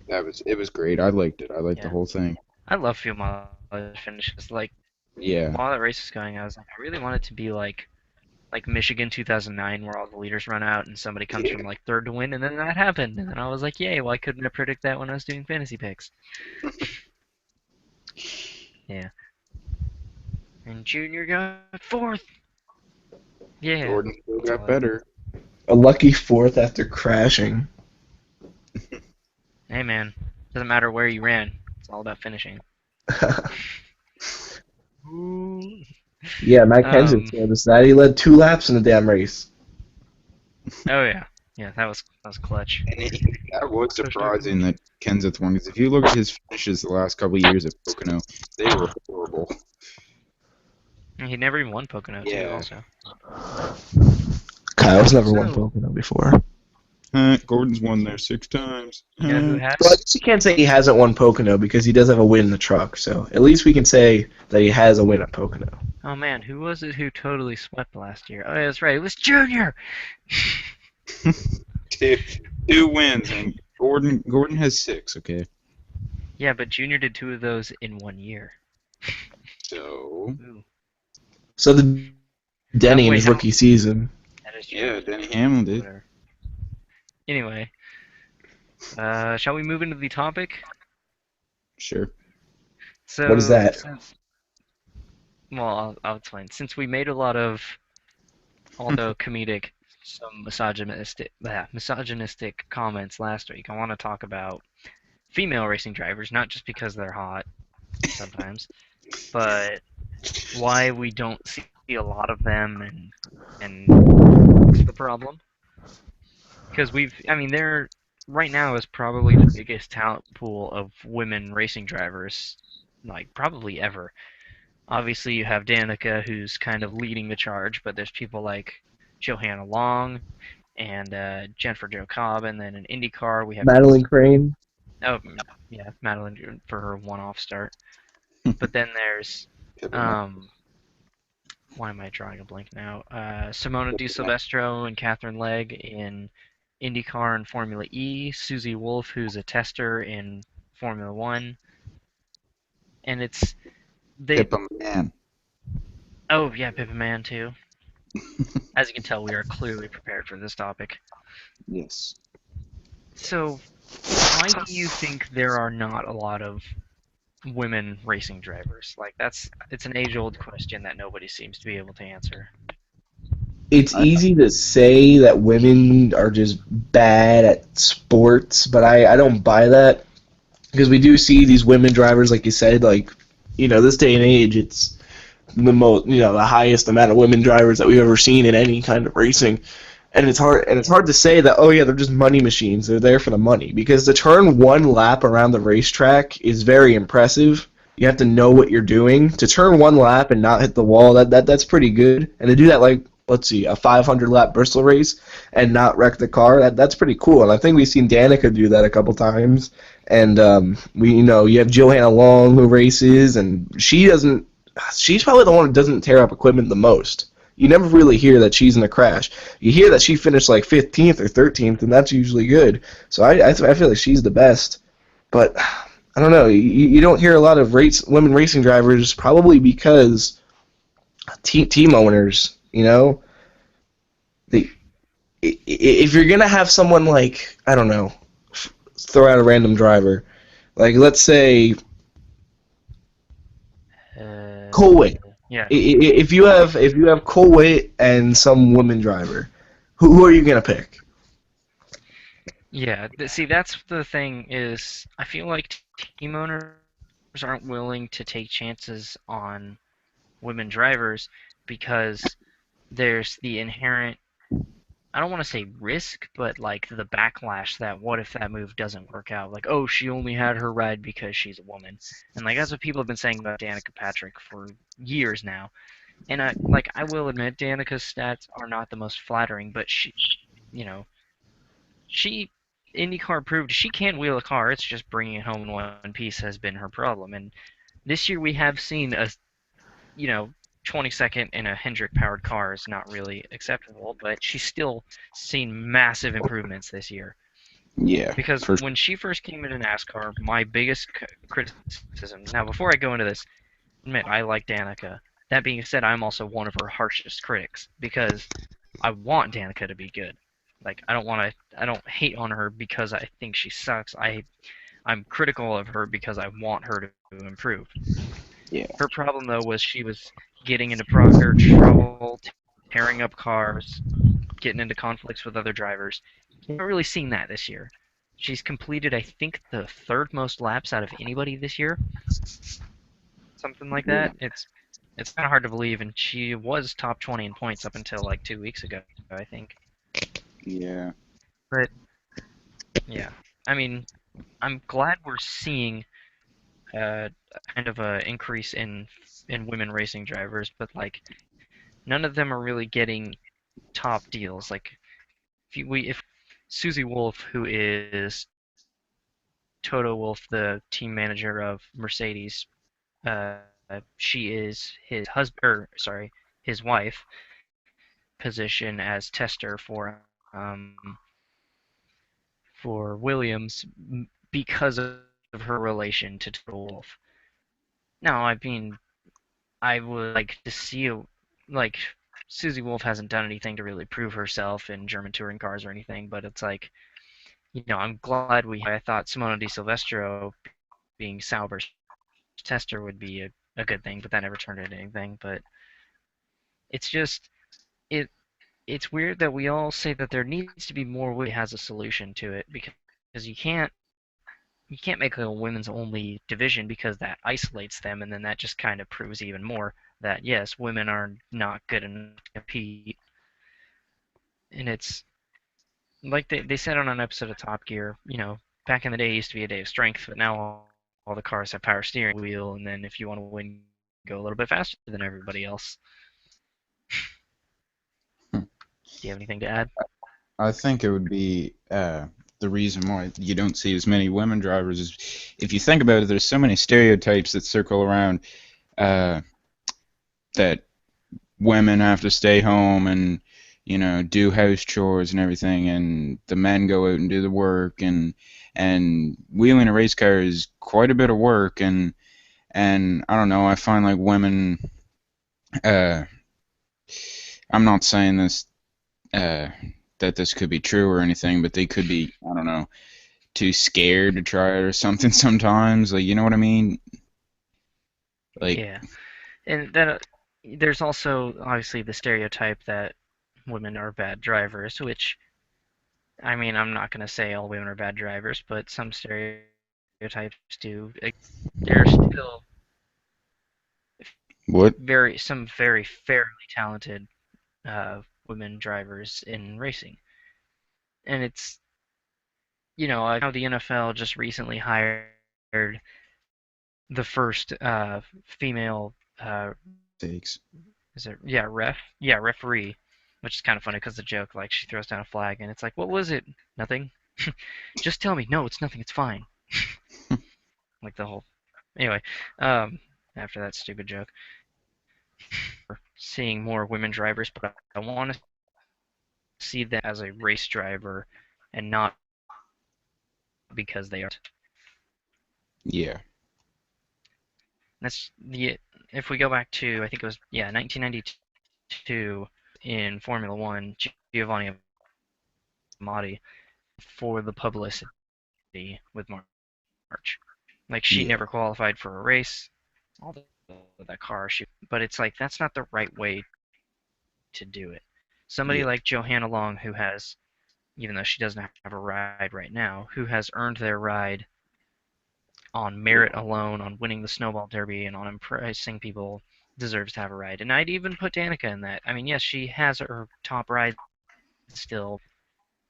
It was great. I liked it. I liked the Yeah. whole thing. I love fuel mileage finishes. Like, Yeah. while the race was going, I was like, I really want it to be like Michigan 2009, where all the leaders run out and somebody comes from like third to win, and then that happened, and then I was like, yay! Why couldn't I predict that when I was doing fantasy picks? Yeah. And Junior got fourth. Yeah. Jordan still That's all got I- better. A lucky fourth after crashing. Hey man, doesn't matter where you ran. It's all about finishing. Ooh. Yeah, Matt Kenseth noticed that. He led 2 laps in the damn race. Oh yeah, yeah. That was clutch. And that was surprising that Kenseth won, because if you look at his finishes the last couple of years at Pocono, they were horrible. He never even won Pocono too. Yeah. Also. Kyle's never won So- Pocono before. Gordon's won there 6 times. You know who has? Well, I guess you can't say he hasn't won Pocono because he does have a win in the truck. So at least we can say that he has a win at Pocono. Oh man, who was it who totally swept last year? Oh yeah, that's right. It was Junior. Two wins, and Gordon has 6. Okay, Yeah, but Junior did 2 of those in 1 year. so Ooh, So the Denny in wait, his how- rookie season. that is true. yeah, Denny Hamlin did. Whatever. Anyway, shall we move into the topic? Sure. So, What is that? Well, I'll explain. Since we made a lot of, although comedic, some misogynistic comments last week, I want to talk about female racing drivers, not just because they're hot sometimes, but why we don't see a lot of them and what's the problem? Because they're right now is probably the biggest talent pool of women racing drivers, like probably ever. Obviously, you have Danica, who's kind of leading the charge, but there's people like Johanna Long and Jennifer Jo Cobb, and then in IndyCar we have Madeline Crane. yeah, Madeline for her one-off start. But then there's why am I drawing a blank now? Simona Di Silvestro and Catherine Legg in IndyCar and Formula E. Susie Wolf, who's a tester in Formula One, and it's they. Pippa Man. Oh yeah, Pippa Man too. As you can tell, we are clearly prepared for this topic. Yes. So, why do you think there are not a lot of women racing drivers? Like it's an age-old question that nobody seems to be able to answer. It's easy to say that women are just bad at sports, but I don't buy that because we do see these women drivers, like you said, like, this day and age, it's the most, the highest amount of women drivers that we've ever seen in any kind of racing. And it's hard to say that, oh yeah, they're just money machines. They're there for the money, because to turn one lap around the racetrack is very impressive. You have to know what you're doing. To turn one lap and not hit the wall, that's pretty good. And to do that, like, let's see, a 500-lap Bristol race and not wreck the car, that's pretty cool. And I think we've seen Danica do that a couple times. And you have Johanna Long who races, and she's probably the one who doesn't tear up equipment the most. You never really hear that she's in a crash. You hear that she finished like 15th or 13th, and that's usually good. So I feel like she's the best. But I don't know. You don't hear a lot of women racing drivers, probably because team owners, if you're going to have someone like, I don't know, throw out a random driver, like let's say Colway. Yeah. If you have Colway and some woman driver, who are you gonna pick? Yeah, see, that's the thing is, I feel like team owners aren't willing to take chances on women drivers because there's the inherent I don't want to say risk, but like the backlash that what if that move doesn't work out? Like, oh, she only had her ride because she's a woman, and like that's what people have been saying about Danica Patrick for years now. And I will admit, Danica's stats are not the most flattering, but you know, she IndyCar proved she can wheel a car. It's just bringing it home in one piece has been her problem. And this year we have seen a you know 22nd in a Hendrick powered car is not really acceptable, but she's still seen massive improvements this year. Yeah, Because for when she first came into NASCAR, my biggest criticism. Now, before I go into this, admit I like Danica. That being said, I'm also one of her harshest critics because I want Danica to be good. Like I don't hate on her because I think she sucks. I'm critical of her because I want her to improve. yeah, Her problem though was she was getting into trouble, tearing up cars, getting into conflicts with other drivers. We haven't really seen that this year. She's completed, I think, the third most laps out of anybody this year, something like yeah, that. It's kind of hard to believe, and she was top 20 in points up until like 2 weeks ago, I think. yeah, But yeah, I mean, I'm glad we're seeing kind of a increase in women racing drivers, but like none of them are really getting top deals. Like if Susie Wolf, who is Toto Wolff, the team manager of Mercedes, uh, she is his husband, or sorry, his wife, position as tester um, for Williams because of her relation to Toto Wolff. Now, I mean, I would like to see like Susie Wolff hasn't done anything to really prove herself in German touring cars or anything, but it's like I'm glad I thought Simona Di Silvestro being Sauber's tester would be a good thing, but that never turned into anything. But it's just it it's weird that we all say that there needs to be more way has a solution to it because you can't make a women's only division because that isolates them and then that just kind of proves even more that yes, women are not good enough to compete. And it's like they said on an episode of Top Gear, back in the day it used to be a day of strength, but now all the cars have power steering wheel, and then if you want to win, go a little bit faster than everybody else. Hmm. Do you have anything to add? I think it would be the reason why you don't see as many women drivers is if you think about it, there's so many stereotypes that circle around uh, that women have to stay home and do house chores and everything, and the men go out and do the work, and wheeling a race car is quite a bit of work, and I don't know, I find like women. Uh, I'm not saying this uh, that this could be true or anything, but they could be, I don't know, too scared to try it or something sometimes. Like, you know what I mean? Like, Yeah, and then there's also obviously the stereotype that women are bad drivers, which I mean I'm not gonna say all women are bad drivers, but some stereotypes do. There are still what? very fairly talented women drivers in racing, and it's I know the NFL just recently hired the first female Takes. is it referee, which is kind of funny because the joke like she throws down a flag and it's like what was it? Nothing. Just tell me. No, it's nothing. It's fine. Like the whole. Anyway, after that stupid joke, seeing more women drivers, but I want to see them as a race driver and not because they are. Yeah. That's the if we go back to I think it was 1992 in Formula One, Giovanni Amati for the publicity with March. Like she Yeah. never qualified for a race, although that car she, but it's like that's not the right way to do it. Somebody Yeah. like Johanna Long, who has, even though she doesn't have a ride right now, who has earned their ride on merit alone, on winning the Snowball Derby, and on impressing people, deserves to have a ride. And I'd even put Danica in that. I mean, yes, she has her top rides still,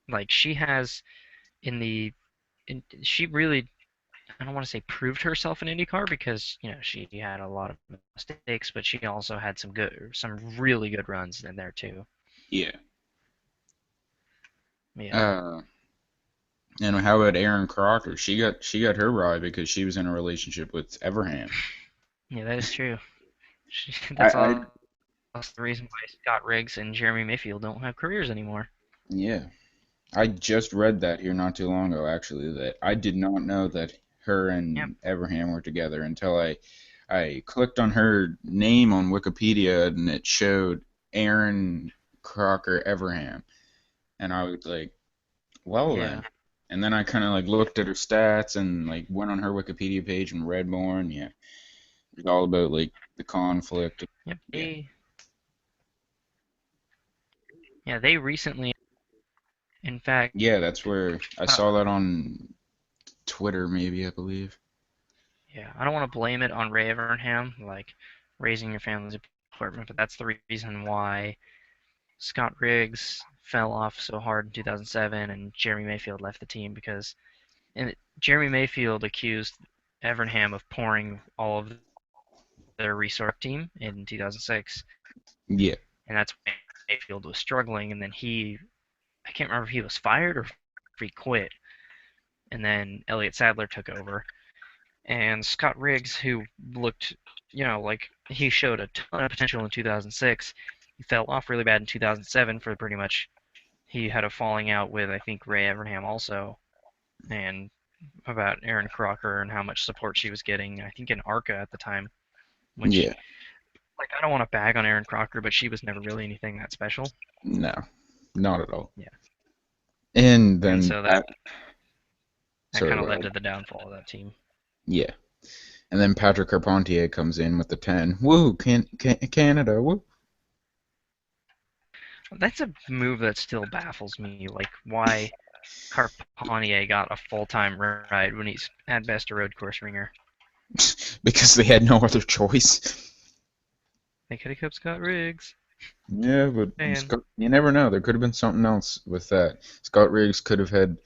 like, she has she really, I don't want to say proved herself in IndyCar because she had a lot of mistakes, but she also had some really good runs in there too. Yeah. Yeah, Uh, and how about Aaron Crocker? She got her ride because she was in a relationship with Everham. yeah, that is true. I, That's I also the reason why Scott Riggs and Jeremy Mayfield don't have careers anymore. yeah. I just read that here not too long ago, actually, that I did not know that her Yep. and Everham were together until I clicked on her name on Wikipedia and it showed Aaron Crocker Everham. And I was like, well Yeah. then. And then I kind of like looked at her stats and like went on her Wikipedia page and read more, and yeah, it's all about like the conflict. Yep. Yeah. They recently, in fact, Yeah, that's where I uh, saw that on Twitter, maybe, I believe. yeah, I don't want to blame it on Ray Evernham, like raising your family's important, but that's the reason why Scott Riggs fell off so hard in 2007 and Jeremy Mayfield left the team because Jeremy Mayfield accused Evernham of pouring all of their resource team in 2006, Yeah. and that's why Mayfield was struggling, and then I can't remember if he was fired or if he quit, and then Elliott Sadler took over. And Scott Riggs, who looked, like he showed a ton of potential in 2006, he fell off really bad in 2007 for pretty much. He had a falling out with, I think, Ray Evernham also, and about Aaron Crocker and how much support she was getting, I think in ARCA at the time, which, Yeah. like, I don't want to bag on Aaron Crocker, but she was never really anything that special. No, not at all. Yeah. And And then so that sorry, kind of go led ahead. to the downfall of that team. Yeah. And then Patrick Carpentier comes in with the 10. Woo, Canada, woo. That's a move that still baffles me, like why Carpentier got a full-time ride when he's at best a road course ringer. Because they had no other choice. They could have kept Scott Riggs. Yeah, but And You never know. There could have been something else with that. Scott Riggs could have had,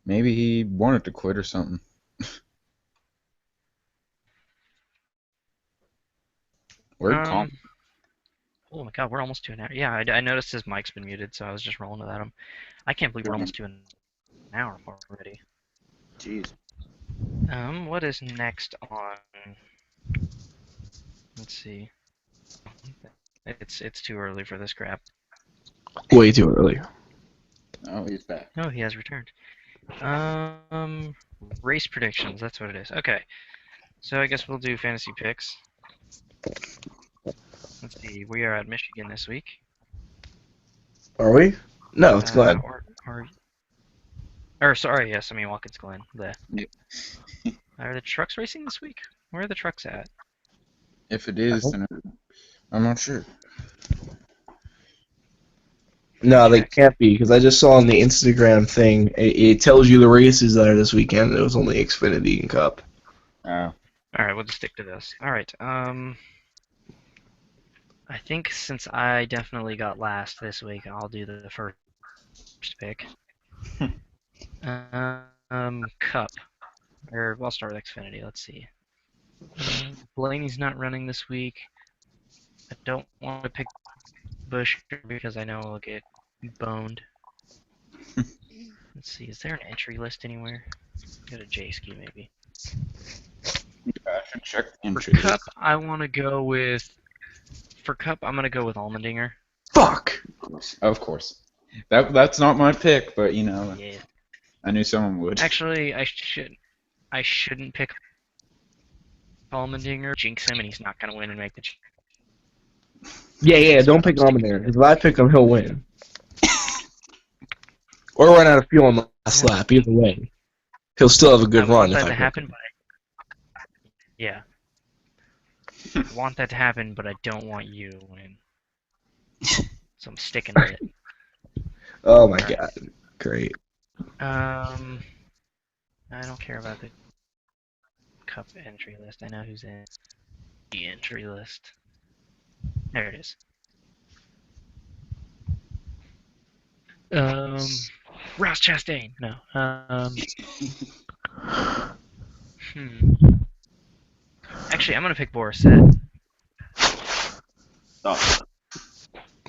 maybe he wanted to quit or something. Where'd Colin? um, oh my God, we're almost to an hour. Yeah, I noticed his mic's been muted, so I was just rolling without him. I can't believe we're almost to an hour already. Jeez. What is next on? Let's see. It's too early for this crap. Way too early. Oh, he's back. Oh, he has returned. Race predictions. That's what it is. Okay, so I guess we'll do fantasy picks. Let's see. We are at Michigan this week. Are we? No, it's Glenn. Or sorry, yes, I mean Watkins Glen. Yeah. Are the trucks racing this week? Where are the trucks at? If it is, then I'm not sure. No, they Check. can't be because I just saw on the Instagram thing. It tells you the races that are this weekend. It was only Xfinity and Cup. Oh. All right, we'll just stick to this. All right. I think since I definitely got last this week, I'll do the first pick. Cup. Or I'll start with Xfinity. Let's see. Blaney's not running this week. I don't want to pick Bush because I know I'll get boned. Let's see. Is there an entry list anywhere? Go to J-Ski maybe. I should check For entry. Cup, I want to go with. For Cup, I'm gonna go with Allmendinger. Fuck. Of course. That's not my pick, but Yeah. I knew someone would. Actually, I shouldn't pick Allmendinger. Jinx him, and he's not gonna win and make the. Yeah. So Don't pick I'm sticking Allmendinger with because if I pick him, he'll win. Or run out of fuel on the last Yeah. lap. Either way, he'll still have a good I run want if that I to pick happen, him. yeah. I want that to happen, but I don't want you to win. So I'm sticking with it. Oh my Alright. god, great. I don't care about the Cup entry list. I know who's in the entry list. There it is. Ross Chastain. No. Hmm. Actually, I'm gonna pick Borisset. Oh,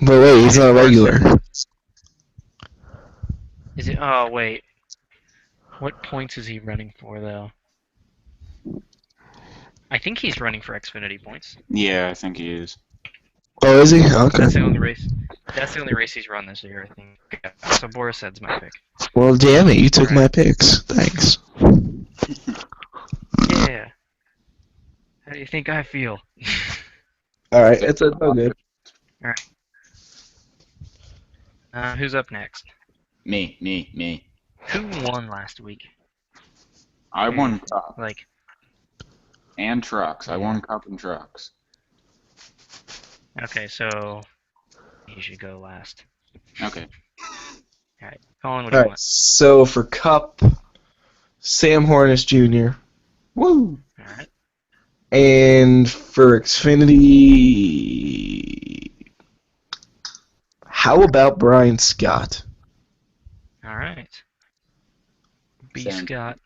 But wait, he's not a regular. Is it? Oh wait. What points is he running for though? I think he's running for Xfinity points. Yeah, I think he is. Oh, is he? Okay. That's the only race. That's the only race he's run this year, I think. So Borisset's my pick. Well, damn it, you took Alright. my picks. Thanks. Yeah. How do you think I feel? All right, it's all good. Who's up next? Me. Who won last week? I won Cup Like, and trucks. I won Cup and trucks. okay, so you should go last. Okay. Alright, Colin, what do All you right, want? so for Cup, Sam Hornish Jr. Woo! Alright. And for Xfinity, how about Brian Scott? Alright. B. Sounds- Scott.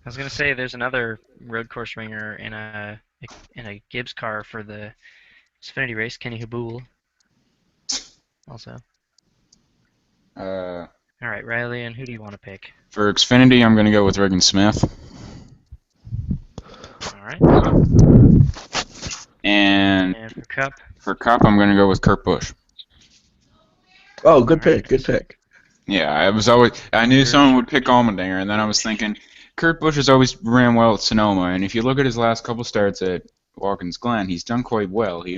I was gonna say there's another road course ringer in a Gibbs car for the Xfinity race, Kenny Habul. Also. Alright, Riley, and who do you want to pick? For Xfinity, I'm going to go with Regan Smith. Alright. And And for Cup? for Cup, I'm going to go with Kurt Busch. Oh, good pick, good pick. Yeah, I knew someone would pick Allmendinger, and then I was thinking, Kurt Busch has always ran well at Sonoma, and if you look at his last couple starts at Watkins Glen, he's done quite well. He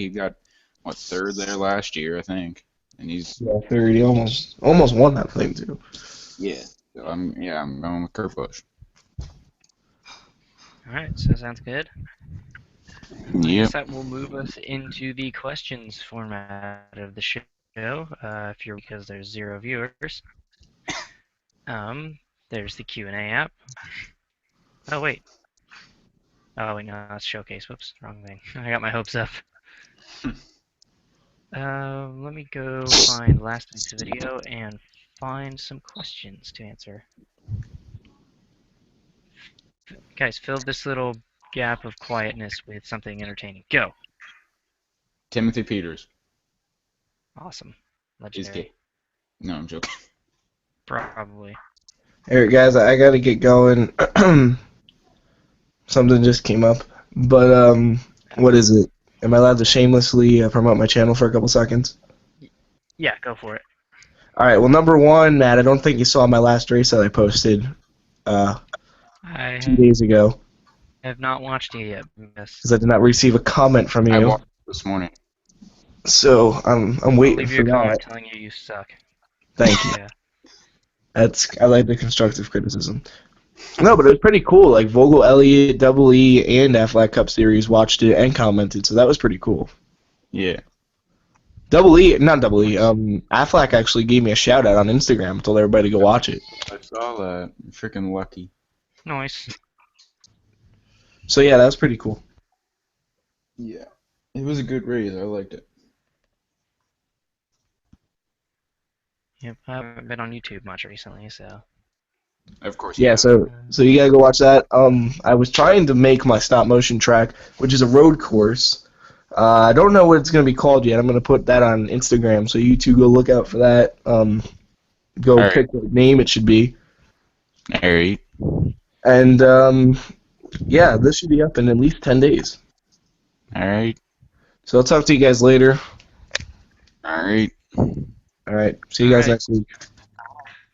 got, what, third there last year, I think. And he's... Yeah, 30, almost won that thing, too. Yeah. So I'm going with Kurt Busch. Alright, so sounds good. I Yep. guess that will move us into the questions format of the show. Because there's 0 viewers. There's the Q&A app. Oh wait. Oh wait, no, that's Showcase. Whoops, wrong thing. I got my hopes up. Let me go find last week's video and find some questions to answer. Guys, fill this little gap of quietness with something entertaining. Go. Timothy Peters. Awesome. Is Legendary. gay. No, I'm joking. Probably. All right, guys, I got to get going. Something just came up. But, what is it? Am I allowed to shamelessly promote my channel for a couple seconds? Yeah, go for it. All right, well, number one, Matt, I don't think you saw my last race that I posted I 2 days ago, have not watched it yet. Yes. because I did not receive a comment from I you. watched it this morning. So I'm I'll waiting leave for you a comment that. telling you suck. Thank you. Yeah. I like the constructive criticism. No, but it was pretty cool. Like Vogel, Elliott, Double E, and Affleck Cup Series watched it and commented, so that was pretty cool. Yeah. Affleck actually gave me a shout out on Instagram, told everybody to go watch it. I saw that. Freaking lucky. Nice. So yeah, that was pretty cool. Yeah. It was a good race. I liked it. Yep, I haven't been on YouTube much recently, so. Of course. Yeah, so you gotta go watch that. I was trying to make my stop motion track, which is a road course. I don't know what it's gonna be called yet. I'm gonna put that on Instagram, so you two go look out for that. Go All pick what name it should be. Alright. And yeah, this should be up in at least 10 days. Alright. So I'll talk to you guys later. Alright. All right, see you guys All right. next week.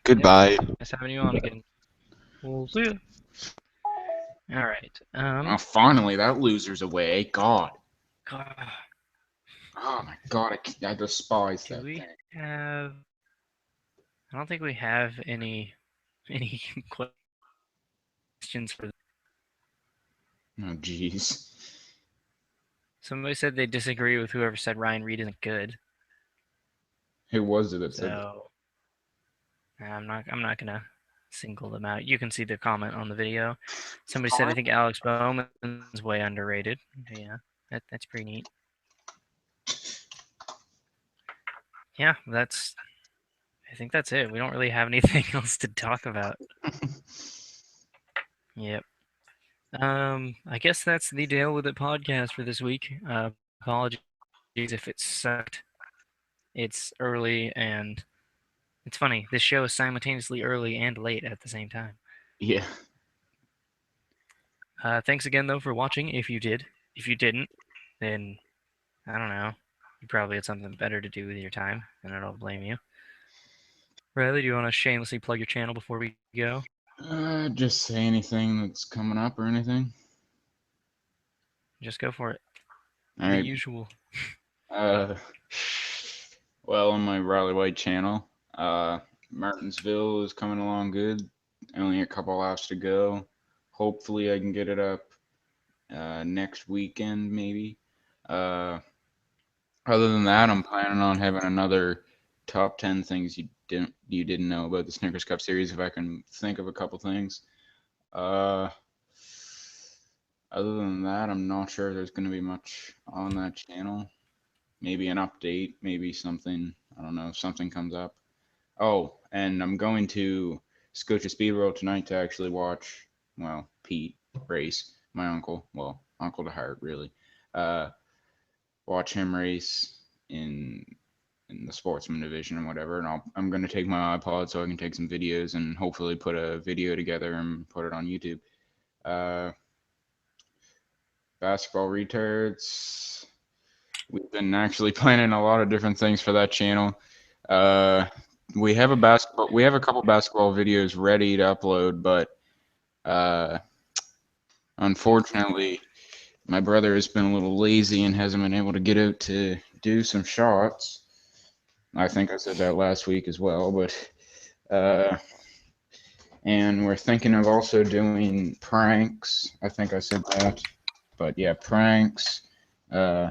Goodbye. Nice having you on again. We'll see you. Alright. Oh, finally, that loser's away. God. God, Oh my God, I despise do that we thing. have... I don't think we have any questions for... Oh, jeez. Somebody said they disagree with whoever said Ryan Reed isn't good. Who was it that said that? So I'm not gonna single them out. You can see the comment on the video. Somebody said I think Alex Bowman's way underrated. Yeah, that's pretty neat. yeah, I think that's it. We don't really have anything else to talk about. Yep. I guess that's the Deal With It podcast for this week. Apologies if it sucked. It's early and it's funny. This show is simultaneously early and late at the same time. Yeah. Thanks again though for watching. If you did, if you didn't, then I don't know. You probably had something better to do with your time, and I don't blame you. Riley, do you want to shamelessly plug your channel before we go? Just say anything that's coming up or anything. Just go for it. All The right. usual. Uh, well, on my Riley White channel, Martinsville is coming along good. Only a couple laps to go. Hopefully, I can get it up next weekend, maybe. Uh, Other than that, I'm planning on having another top 10 things you didn't know about the Snickers Cup series if I can think of a couple things. Uh, Other than that, I'm not sure there's going to be much on that channel. Maybe an update, maybe something, I don't know, if something comes up. Oh, and I'm going to Scotia Speed World tonight to actually watch, well, Pete race, my uncle, well, uncle to heart, really. Uh, watch him race in the sportsman division and whatever. And I'm going to take my iPod so I can take some videos and hopefully put a video together and put it on YouTube. Uh, Basketball Retards. We've been actually planning a lot of different things for that channel. Uh, we have a couple basketball videos ready to upload, but uh, unfortunately, my brother has been a little lazy and hasn't been able to get out to do some shots. I think I said that last week as well, but and we're thinking of also doing pranks. I think I said that, but yeah, pranks. Uh,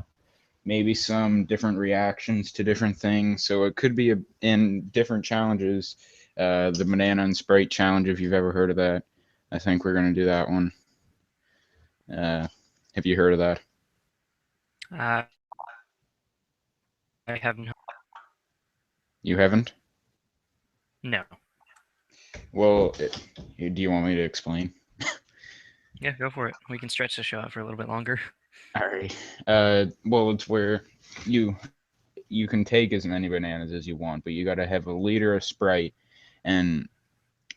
Maybe some different reactions to different things. So it could be in different challenges. The banana and Sprite challenge, if you've ever heard of that. I think we're gonna do that one. Have you heard of that? I haven't. You haven't? No. Well, do you want me to explain? Yeah, go for it. We can stretch the show out for a little bit longer. All right. Well, it's where you you can take as many bananas as you want, but you got to have a liter of Sprite, and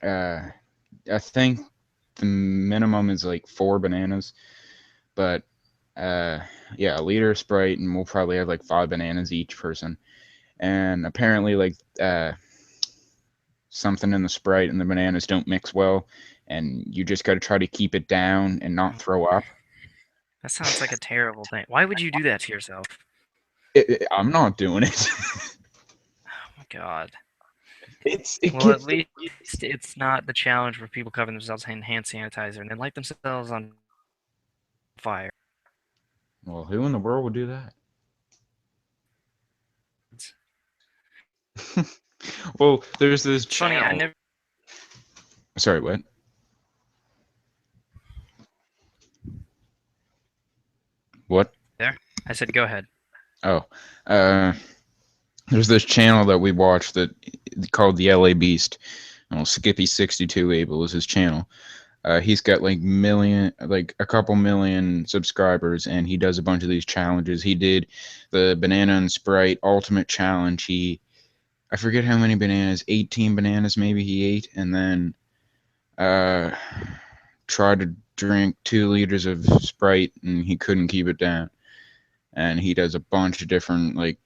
uh, I think the minimum is like 4 bananas. But yeah, a liter of Sprite, and we'll probably have like 5 bananas each person. And apparently, like something in the Sprite and the bananas don't mix well, and you just got to try to keep it down and not throw up. That sounds like a terrible thing. Why would you do that to yourself? I'm not doing it. Oh my god. It Well, at gets. least it's not the challenge where people cover themselves in hand sanitizer and then light themselves on fire. Well, who in the world would do that? Well, there's this It's funny, I channel. never. Sorry, what? What? There? I said go ahead. Oh, there's this channel that we watch that called the LA Beast. Oh, Skippy62 Abel is his channel. He's got like a couple million subscribers, and he does a bunch of these challenges. He did the banana and Sprite ultimate challenge. I forget how many bananas, 18 bananas maybe he ate, and then uh, tried to drink 2 liters of Sprite, and he couldn't keep it down. And he does a bunch of different like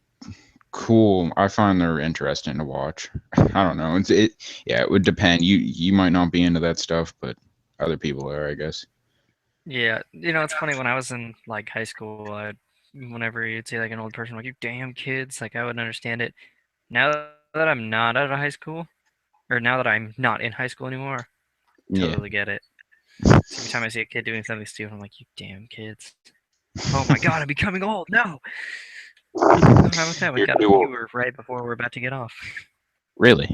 cool. I find they're interesting to watch. I don't know. Yeah, it would depend. You might not be into that stuff, but other people are, I guess. Yeah, it's funny when I was in like high school, whenever you'd say like an old person like you damn kids, like I wouldn't understand it. Now that I'm not out of high school, or now that I'm not in high school anymore, Yeah. totally get it. So every time I see a kid doing something stupid, I'm like, you damn kids. Oh my god, I'm becoming old. No. Oh, how about that? We You're got a too old. viewer right before we're about to get off. Really?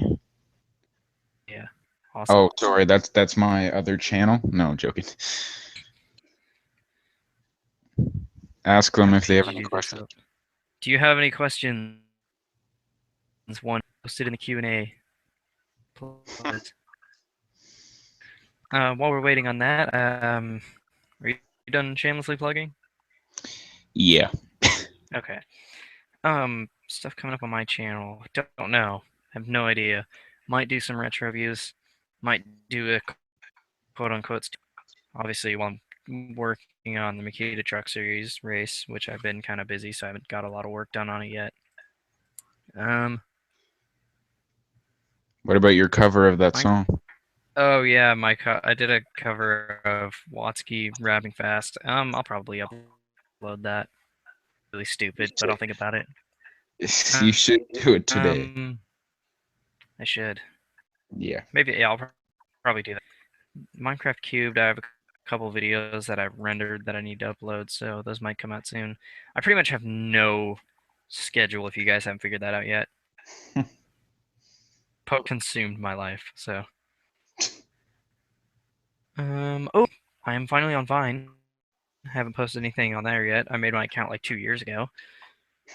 Yeah. Awesome. Oh, sorry. That's my other channel. No, I'm joking. Ask them How if they could have you any do this? questions. Do you have any questions? one posted in the Q&A. While we're waiting on that, are you done shamelessly plugging? Yeah. Okay. Stuff coming up on my channel. Don't know. Have no idea. Might do some retro reviews. Might do a quote-unquote. Obviously, while I'm working on the Makita Truck Series race, which I've been kind of busy, so I haven't got a lot of work done on it yet. What about your cover of that song? Oh yeah, I did a cover of Watsky rapping fast. I'll probably upload that. Really stupid, but I'll think about it. You should do it today. I should. Yeah. Maybe, yeah, I'll probably do that. Minecraft Cubed, I have a couple videos that I've rendered that I need to upload, so those might come out soon. I pretty much have no schedule if you guys haven't figured that out yet. Poke consumed my life, so. Oh, I am finally on Vine. I haven't posted anything on there yet. I made my account like 2 years ago.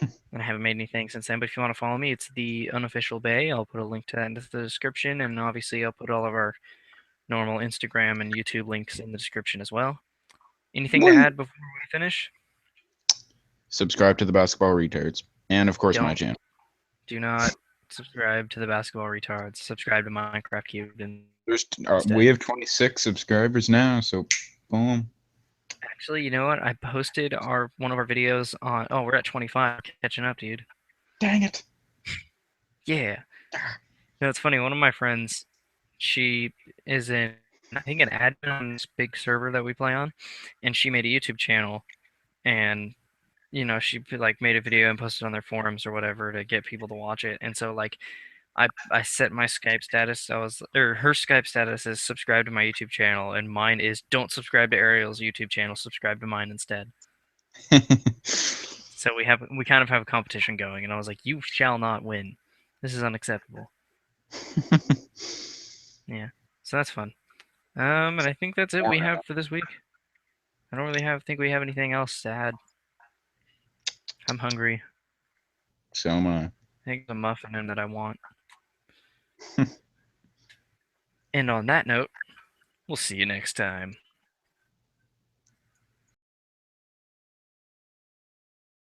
And I haven't made anything since then, but if you want to follow me, it's the unofficial Bay. I'll put a link to that in the description, and obviously I'll put all of our normal Instagram and YouTube links in the description as well. Anything to add before we finish? Subscribe to the Basketball Retards. And of course my channel. Do not subscribe to the Basketball Retards. Subscribe to Minecraft Cubed. And we have 26 subscribers now, so boom. Actually, you know what? I posted one of our videos on. Oh, we're at 25. Catching up, dude. Dang it. Yeah. No, it's funny. One of my friends, she is I think, an admin on this big server that we play on, and she made a YouTube channel, and she like made a video and posted on their forums or whatever to get people to watch it. And so like, I set my Skype status. Her Skype status is subscribe to my YouTube channel, and mine is don't subscribe to Ariel's YouTube channel. Subscribe to mine instead. So we kind of have a competition going, and I was like, you shall not win. This is unacceptable. Yeah, so that's fun. And I think that's it we have for this week. I don't really think we have anything else to add. I'm hungry. So am I. I think the muffin in that I want. And on that note, we'll see you next time.